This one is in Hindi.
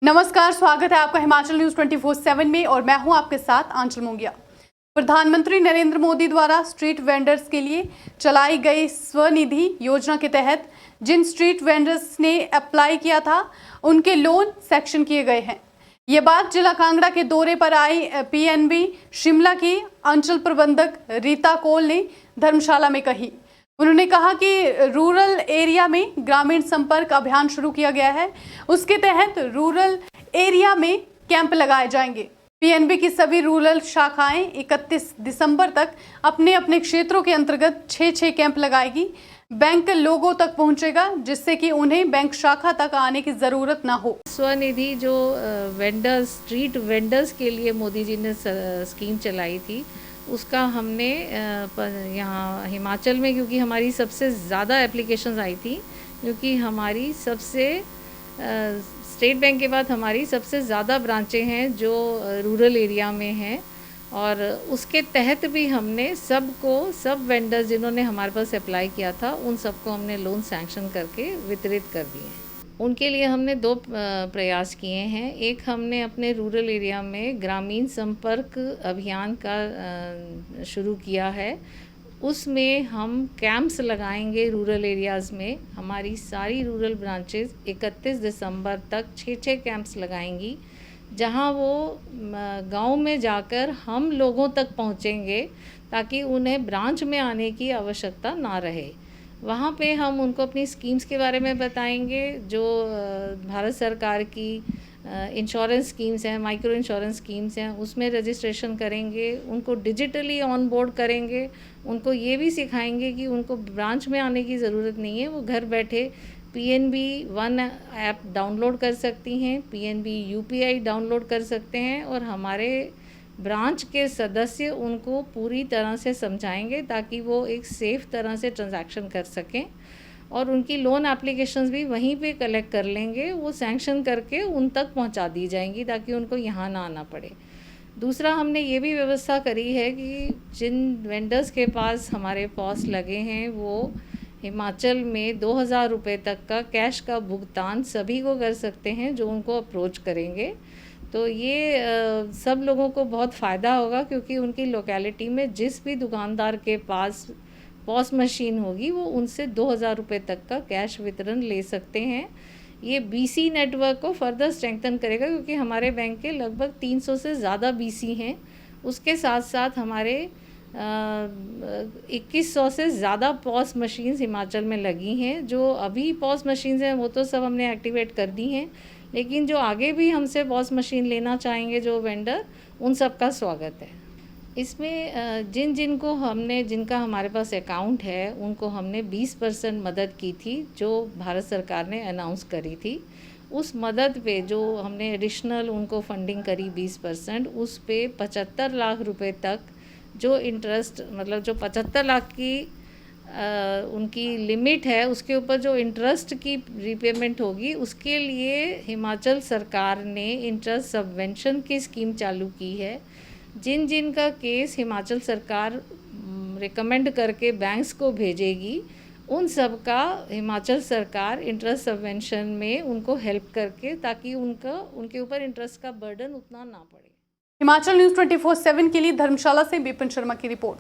नमस्कार, स्वागत है आपका हिमाचल न्यूज 24/7 में और मैं हूं आपके साथ आंचल मुंगिया। प्रधानमंत्री नरेंद्र मोदी द्वारा स्ट्रीट वेंडर्स के लिए चलाई गई स्वनिधि योजना के तहत जिन स्ट्रीट वेंडर्स ने अप्लाई किया था उनके लोन सैंक्शन किए गए हैं। ये बात जिला कांगड़ा के दौरे पर आई पीएनबी शिमला की अंचल प्रबंधक रीता कोल ने धर्मशाला में कही। उन्होंने कहा कि रूरल एरिया में ग्रामीण संपर्क अभियान शुरू किया गया है, उसके तहत रूरल एरिया में कैंप लगाए जाएंगे। पीएनबी की सभी रूरल शाखाएं 31 दिसंबर तक अपने अपने क्षेत्रों के अंतर्गत 6 कैंप लगाएगी। बैंक लोगों तक पहुंचेगा जिससे कि उन्हें बैंक शाखा तक आने की ज़रूरत ना हो। स्वनिधि जो वेंडर्स स्ट्रीट वेंडर्स के लिए मोदी जी ने स्कीम चलाई थी, उसका हमने यहाँ हिमाचल में, क्योंकि हमारी सबसे ज़्यादा एप्लीकेशंस आई थी, क्योंकि हमारी सबसे स्टेट बैंक के बाद हमारी सबसे ज़्यादा ब्रांचें हैं जो रूरल एरिया में हैं, और उसके तहत भी हमने सब वेंडर्स जिन्होंने हमारे पास अप्लाई किया था उन सबको हमने लोन सैंक्शन करके वितरित कर दिए हैं। उनके लिए हमने 2 प्रयास किए हैं। एक, हमने अपने रूरल एरिया में ग्रामीण संपर्क अभियान का शुरू किया है। उसमें हम कैंप्स लगाएंगे रूरल एरियाज़ में। हमारी सारी रूरल ब्रांचेस 31 दिसंबर तक 6 कैंप्स लगाएंगी, जहां वो गांव में जाकर हम लोगों तक पहुंचेंगे ताकि उन्हें ब्रांच में आने की आवश्यकता ना रहे। वहाँ पे हम उनको अपनी स्कीम्स के बारे में बताएंगे, जो भारत सरकार की इंश्योरेंस स्कीम्स हैं, माइक्रो इंश्योरेंस स्कीम्स हैं, उसमें रजिस्ट्रेशन करेंगे। उनको डिजिटली ऑन बोर्ड करेंगे। उनको ये भी सिखाएंगे कि उनको ब्रांच में आने की ज़रूरत नहीं है, वो घर बैठे PNB वन ऐप डाउनलोड कर सकती हैं, PNB UPI डाउनलोड कर सकते हैं, और हमारे ब्रांच के सदस्य उनको पूरी तरह से समझाएंगे ताकि वो एक सेफ़ तरह से ट्रांजैक्शन कर सकें, और उनकी लोन एप्लीकेशंस भी वहीं पे कलेक्ट कर लेंगे। वो सैंक्शन करके उन तक पहुंचा दी जाएंगी ताकि उनको यहाँ ना आना पड़े। दूसरा, हमने ये भी व्यवस्था करी है कि जिन वेंडर्स के पास हमारे पॉस लगे हैं वो हिमाचल में 2000 रुपये तक का कैश का भुगतान सभी को कर सकते हैं जो उनको अप्रोच करेंगे। तो ये सब लोगों को बहुत फ़ायदा होगा, क्योंकि उनकी लोकेलिटी में जिस भी दुकानदार के पास पॉस मशीन होगी वो उनसे 2000 रुपये तक का कैश वितरण ले सकते हैं। ये BC नेटवर्क को फर्दर स्ट्रेंथन करेगा, क्योंकि हमारे बैंक के लगभग 300 से ज़्यादा BC हैं। उसके साथ साथ हमारे 2100 से ज़्यादा पॉस मशीन्स हिमाचल में लगी हैं। जो अभी पॉस मशीन्स हैं वो तो सब हमने एक्टिवेट कर दी हैं, लेकिन जो आगे भी हमसे पॉस मशीन लेना चाहेंगे जो वेंडर, उन सब का स्वागत है। इसमें जिनका हमारे पास अकाउंट है उनको हमने 20% मदद की थी, जो भारत सरकार ने अनाउंस करी थी। उस मदद पे जो हमने एडिशनल उनको फंडिंग करी 20%, उस पे 75 लाख रुपए तक जो इंटरेस्ट, मतलब जो 75 लाख की उनकी लिमिट है, उसके ऊपर जो इंटरेस्ट की रीपेमेंट होगी, उसके लिए हिमाचल सरकार ने इंटरेस्ट सबवेंशन की स्कीम चालू की है। जिन का केस हिमाचल सरकार रिकमेंड करके बैंक्स को भेजेगी, उन सब का हिमाचल सरकार इंटरेस्ट सबवेंशन में उनको हेल्प करके, ताकि उनके ऊपर इंटरेस्ट का बर्डन उतना ना पड़े। हिमाचल न्यूज 24/7 के लिए धर्मशाला से विपिन शर्मा की रिपोर्ट।